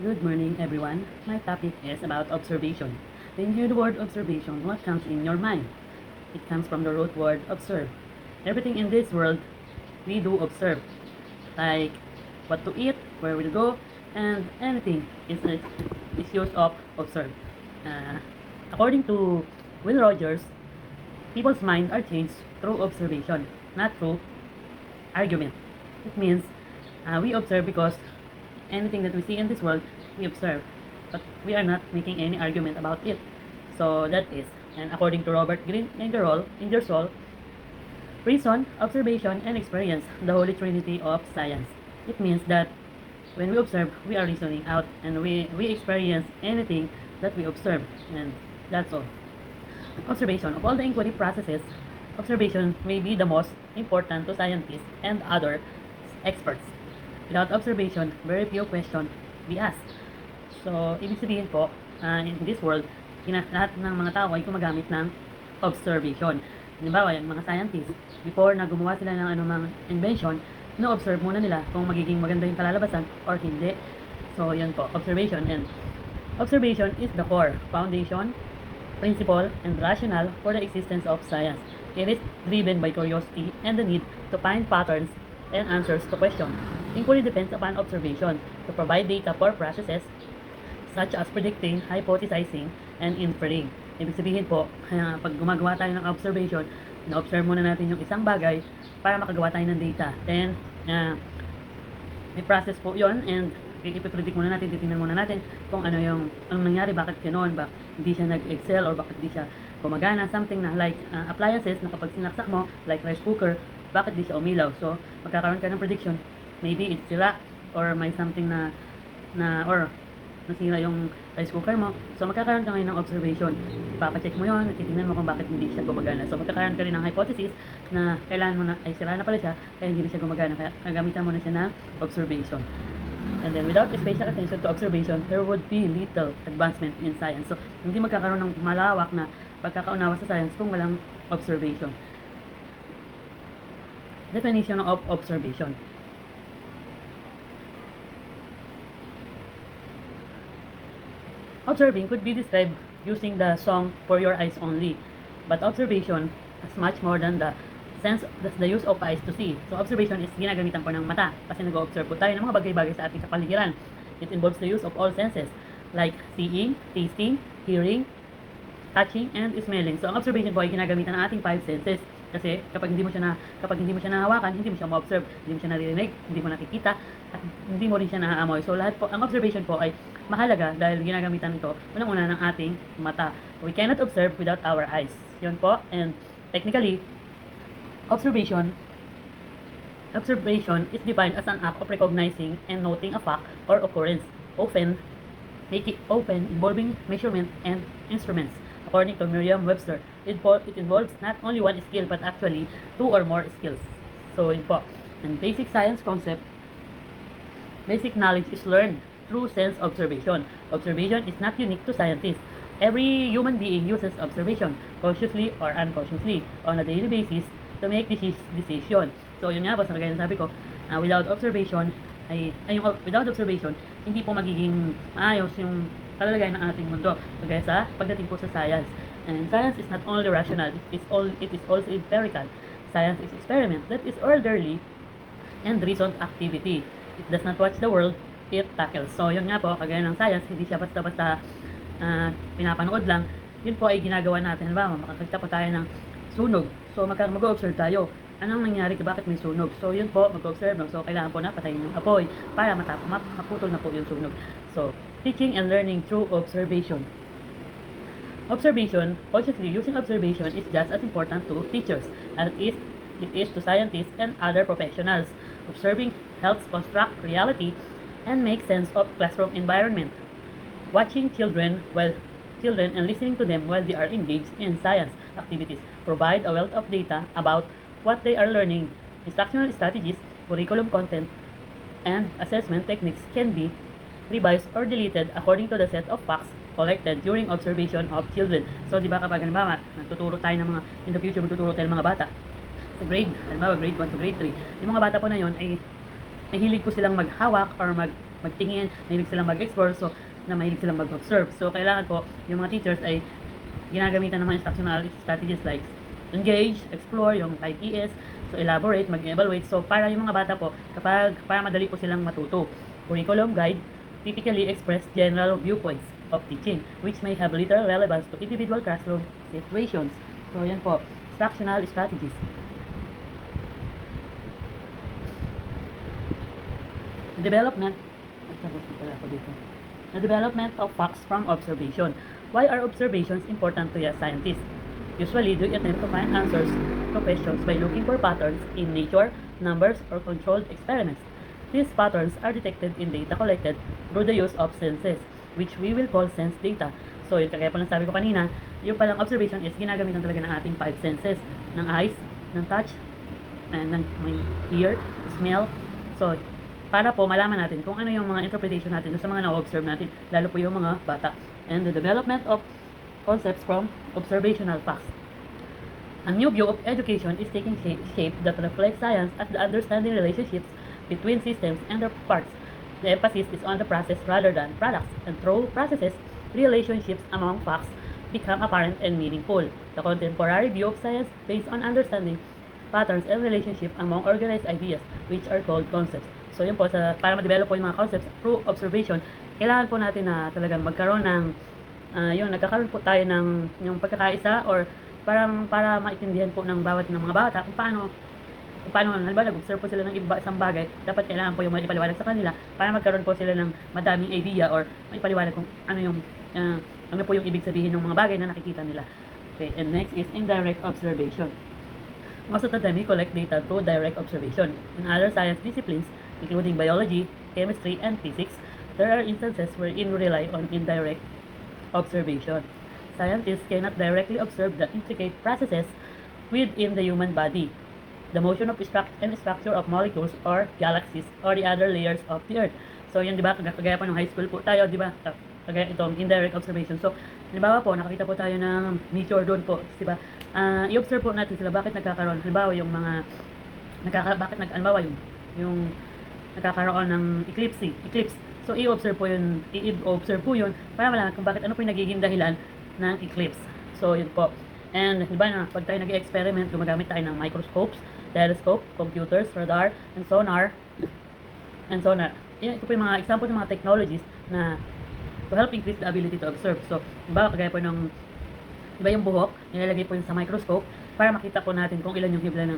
Good morning, everyone. My topic is about observation. When you hear the word observation, what comes in your mind? It comes from the root word observe. Everything in this world, we do observe. Like what to eat, where we'll go, and anything is used of observe. Uh, According to Will Rogers, people's minds are changed through observation, not through argument. It means we observe because anything that we see in this world, we observe. But we are not making any argument about it. So that is, and according to Robert Greene Ingersoll, reason, observation, and experience, the holy trinity of science. It means that when we observe, we are reasoning out and we experience anything that we observe. And that's all. Observation. Of all the inquiry processes, observation may be the most important to scientists and other experts. Without observation, very few questions be asked. So, ibig sabihin po, in this world, lahat ng mga tao ay gumagamit ng observation. Halimbawa, yung mga scientists, before na gumawa sila ng anumang invention, no-observe muna nila kung magiging maganda yung kalalabasan or hindi. So, yun po, observation. And observation is the core, foundation, principle, and rationale for the existence of science. It is driven by curiosity and the need to find patterns and answers to questions. Inquiry depends upon observation to provide data for processes such as predicting, hypothesizing, and inferring. Ibig sabihin po, pag gumagawa tayo ng observation, na-observe muna natin yung isang bagay para makagawa tayo ng data. Then, may process po yon and ipipredict muna natin, titingnan muna natin kung ano yung nangyari, bakit ganoon, ba hindi siya nag-excel or bakit hindi siya gumagana, something na like appliances na kapag sinaksak mo, like rice cooker, bakit di siya umilaw. So, magkakaroon ka ng prediction, maybe it's sira or may something or nasira yung rice cooker mo. So, magkakaroon ka ngayon ng observation. Ipapacheck mo yon, titingnan mo kung bakit hindi siya gumagana. So, magkakaroon ka rin ng hypothesis na kailangan mo na, ay sira na pala siya, kaya hindi na siya gumagana. Kaya gagamitan mo na siya ng observation. And then, without special attention to observation, there would be little advancement in science. So, hindi magkakaroon ng malawak na pagkakaunawa sa science kung walang observation. Definition of observation. Observing could be described using the song For Your Eyes Only. But observation is much more than the use of eyes to see. So observation is ginagamitan po ng mata kasi nag-observe po tayo ng mga bagay-bagay sa ating kapaligiran. It involves the use of all senses like seeing, tasting, hearing, touching, and smelling. So ang observation po ay ginagamitan ng ating five senses. Kasi kapag hindi mo siya nahawakan, hindi mo siya ma-observe, hindi mo siya naririnig, hindi mo nakikita, at hindi mo rin siya naaamoy. So lahat po, ang observation po ay mahalaga dahil ginagamitan ito unang-una ng ating mata. We cannot observe without our eyes. Yun po. And technically, observation is defined as an act of recognizing and noting a fact or occurrence, often involving measurement and instruments. According to Merriam-Webster, it involves not only one skill but actually two or more skills. So, yun po. And basic science concept, basic knowledge is learned through sense observation. Observation is not unique to scientists. Every human being uses observation, consciously or unconsciously, on a daily basis to make decision. So, yun nga po, sa kagaya ng sabi ko, without observation, without observation, hindi po magiging maayos yung kalalagayan ng ating mundo. Kagaya sa pagdating po sa science. And science is not only rational, it is also empirical. Science is experiment that is orderly and reasoned activity. It does not watch the world, it tackles. So, yun nga po, kagaya ng science, hindi siya basta-basta pinapanood lang. Yun po ay ginagawa natin. Halimbawa, makakita po tayo ng sunog. So, mag-observe tayo. Anong nangyari? Bakit may sunog? So, yun po, mag-observe. So, kailangan po na patayin yung apoy para maputol na po yung sunog. So, teaching and learning through observation. Observation, consciously using observation is just as important to teachers as it is to scientists and other professionals. Observing helps construct reality and make sense of classroom environment. Watching children and listening to them while they are engaged in science activities provide a wealth of data about what they are learning. Instructional strategies, curriculum content, and assessment techniques can be revised or deleted according to the set of facts collected during observation of children. So, di ba kapag halimbawa, nagtuturo tayo ng in the future, magtuturo tayo ng mga bata sa grade 1 to grade 3. Yung mga bata po na yon ay hilig po silang maghawak or magtingin, mahilig silang mag-explore, so na mahilig silang mag-observe. So kailangan po yung mga teachers ay ginagamitan ng mga instructional strategies like engage, explore, yung 5 so elaborate, mag-evaluate. So para yung mga bata po, para madali po silang matuto. Curriculum guide typically express general viewpoints of teaching which may have little relevance to individual classroom situations. So yan po, instructional strategies. Development, the development of facts from observation. Why are observations important to a scientist? Usually, they attempt to find answers to questions by looking for patterns in nature, numbers, or controlled experiments. These patterns are detected in data collected through the use of senses, which we will call sense data. So, yun kaya palang sabi ko kanina, yung palang observation is ginagamitan talaga ng ating 5 senses, ng eyes, ng touch, and ng ear, smell. So, para po malaman natin kung ano yung mga interpretation natin sa mga na-observe natin, lalo po yung mga bata. And the development of concepts from observational facts. A new view of education is taking shape that reflects science as the understanding relationships between systems and their parts. The emphasis is on the process rather than products, and through processes, relationships among facts become apparent and meaningful. The contemporary view of science based on understanding patterns and relationship among organized ideas, which are called concepts. So yun po, para ma-develop po yung mga concepts through observation, kailangan po natin na talagang magkaroon ng, nagkakaroon po tayo ng yung pagkakaisa or parang para maintindihan po ng bawat ng mga bata kung paano, halimbawa nag-observe po sila ng isang bagay, dapat kailangan po yung maipaliwanag sa kanila para magkaroon po sila ng madaming idea or maipaliwanag kung ano po yung ibig sabihin ng mga bagay na nakikita nila. Okay, and next is indirect observation. Most of the time, we collect data through direct observation. In other science disciplines, including biology, chemistry, and physics, there are instances wherein we rely on indirect observation. Scientists cannot directly observe the intricate processes within the human body, the motion of structure of molecules or galaxies or the other layers of the Earth. So, yun, di ba, kagaya pa ng high school po tayo, di ba, kagaya itong indirect observation. So, halimbawa po, nakakita po tayo ng meteor doon po, di ba? I-observe po natin sila bakit nagkakaroon. Halimbawa, yung mga, yung nagkakaroon ng eclipse. So, i-observe po yun para malaman kung bakit ano po yung nagiging dahilan ng eclipse. So, yun po. And, di ba na, pag tayo nag-experiment, gumagamit tayo ng microscopes, telescope, computers, radar, and sonar. Ito po yung mga example ng mga technologies na to help increase the ability to observe. So, diba, kagaya po ng, diba yung buhok, nilalagay po yung sa microscope para makita po natin kung ilan yung hibla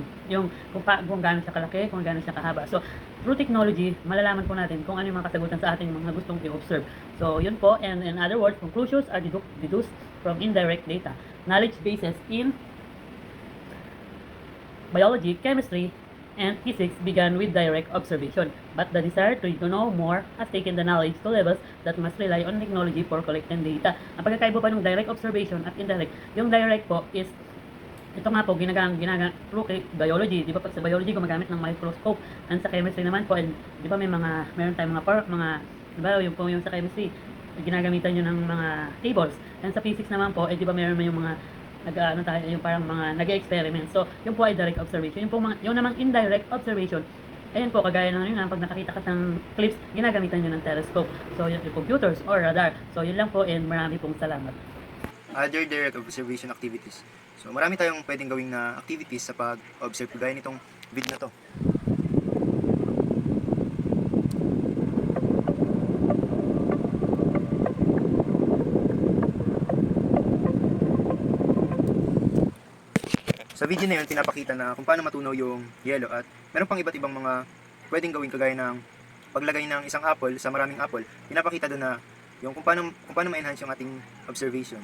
kung gaano siya kalaki, kung gaano siya kahaba. So, through technology, malalaman po natin kung ano yung mga kasagutan sa ating mga gustong i-observe. So, yun po, and in other words, conclusions are deduced from indirect data. Knowledge bases in biology, chemistry, and physics began with direct observation, but the desire to know more has taken the knowledge to levels that must rely on technology for collecting data. Ang pagkakaiba pa ng direct observation at indirect, yung direct po is, ito nga po, ginagamit through biology, di ba pag sa biology gumagamit ng microscope, and sa chemistry naman po, and di ba meron tayong di ba yung sa chemistry, ginagamitan nyo ng mga tables, and sa physics naman po, di ba meron yung mga yung parang mga nag-experiment. So, yung po ay direct observation. Yung namang indirect observation, ayan po, kagaya ng yun, pag nakakita ka ng clips, ginagamitan nyo ng telescope. So, yung computers or radar. So, yun lang po, and marami pong salamat. Other direct observation activities. So, marami tayong pwedeng gawing na activities sa pag-observe, gaya nitong video na to. Sa video na yun, pinapakita na kung paano matunaw yung yelo at meron pang iba't ibang mga pwedeng gawin kagaya ng paglagay ng isang apple sa maraming apple. Pinapakita doon na yung kung paano ma-enhance yung ating observation.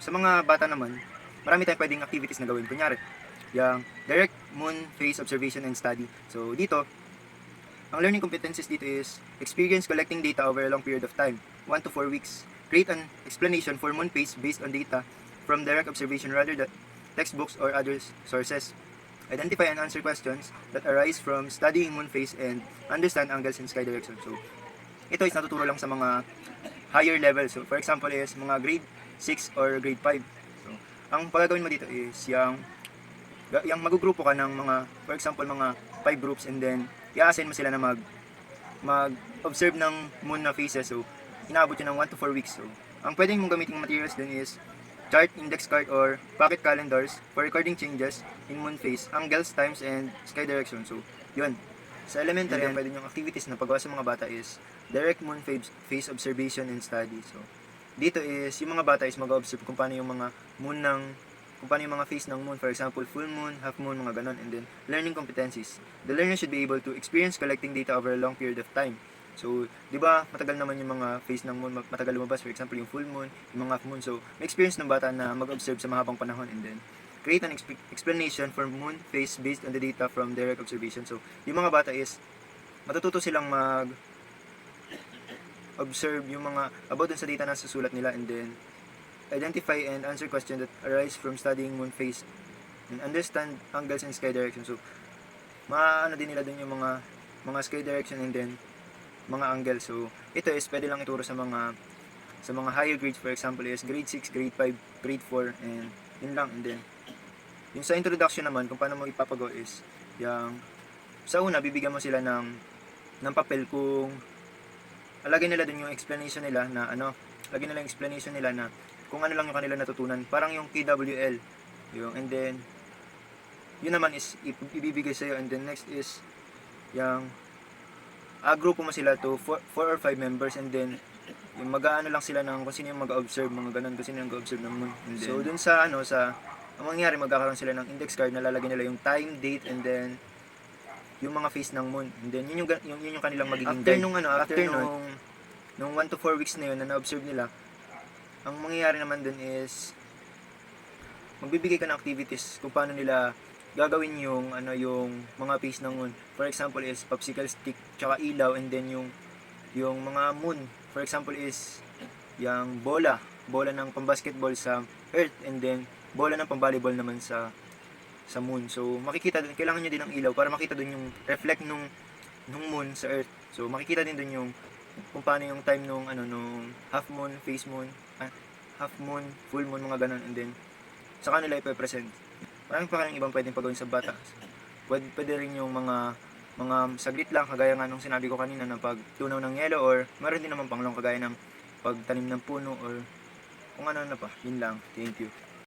Sa mga bata naman, marami tayong pwedeng activities na gawin. Kunyari, yung direct moon phase observation and study. So dito, ang learning competencies dito is experience collecting data over a long period of time, 1 to 4 weeks. Create an explanation for moon phase based on data from direct observation rather than textbooks or other sources. Identify and answer questions that arise from studying moon phase and understand angles and sky direction. So, ito is natuturo lang sa mga higher level. So, for example is mga grade 6 or grade 5. So, ang pagagawin mo dito is yung magugrupo ka ng mga, for example, mga 5 groups, and then i-assign mo sila na mag-observe ng moon na phases. So, inaabot yun ng 1 to 4 weeks. So, ang pwedeng mong gamitin materials dun is chart, index card, or pocket calendars for recording changes in moon phase, angles, times, and sky direction. So, yun. Sa elementary, ang pwede yung activities na pagawa sa mga bata is direct moon phase observation and study. So, dito is, yung mga bata is mag-observe kung paano yung mga moon ng kung paano yung mga phase ng moon, for example, full moon, half moon, mga ganon, and then learning competencies. The learner should be able to experience collecting data over a long period of time. So, di ba, matagal naman yung mga phase ng moon, matagal lumabas, for example, yung full moon, yung mga half moon. So, may experience ng bata na mag-observe sa mahabang panahon, and then create an explanation for moon phase based on the data from direct observation. So, yung mga bata is matututo silang observe yung mga about dun sa data na susulat nila, and then identify and answer questions that arise from studying moon phase and understand angles and sky direction. So, maano din nila dun yung mga sky direction and then mga angle. So, ito is pwede lang ituro sa mga higher grades, for example is grade 6, grade 5, grade 4, and yun lang. And then yung sa introduction naman kung paano mo ipapagawa is yung sa una bibigyan mo sila ng papel kung lagyan nila dun yung explanation nila na lagyan nila yung explanation nila na kung ano lang yung kanila natutunan, parang yung KWL and then yun naman is ibibigay sa'yo, and then next is yung grupo mo sila to 4 or 5 members, and then yung mag-aano lang sila ng kung sino yung mag-observe, mga ganun, kung sino yung mag-observe ng moon. So dun sa ang mangyayari, magkakaroon sila ng index card na lalagyan nila yung time, date, and then yung mga phase ng moon, and then yun yung kanilang magiging guide. After nung 1 to 4 weeks na yun na na-observe nila, ang mangyayari naman dun is magbibigay ka ng activities kung paano nila gagawin yung mga phase ng moon. For example is popsicle stick tsaka ilaw, and then yung mga moon, for example is yung bola ng pambasketball sa earth, and then bola ng pamvolleyball naman sa moon. So makikita din, kailangan nyo din ng ilaw para makita dun yung reflect nung moon sa earth. So makikita din dun yung kung paano yung time nung half moon, phase moon, half moon, full moon, mga ganun, and then sa kanila ipe-present. Maraming pa kayong ibang pwedeng pagawin sa bata. Pwede rin yung mga saglit lang, kagaya nga nung sinabi ko kanina na pagtunaw ng yelo, or meron din naman panglong kagaya ng pagtanim ng puno, or kung ano na pa. Yun lang. Thank you.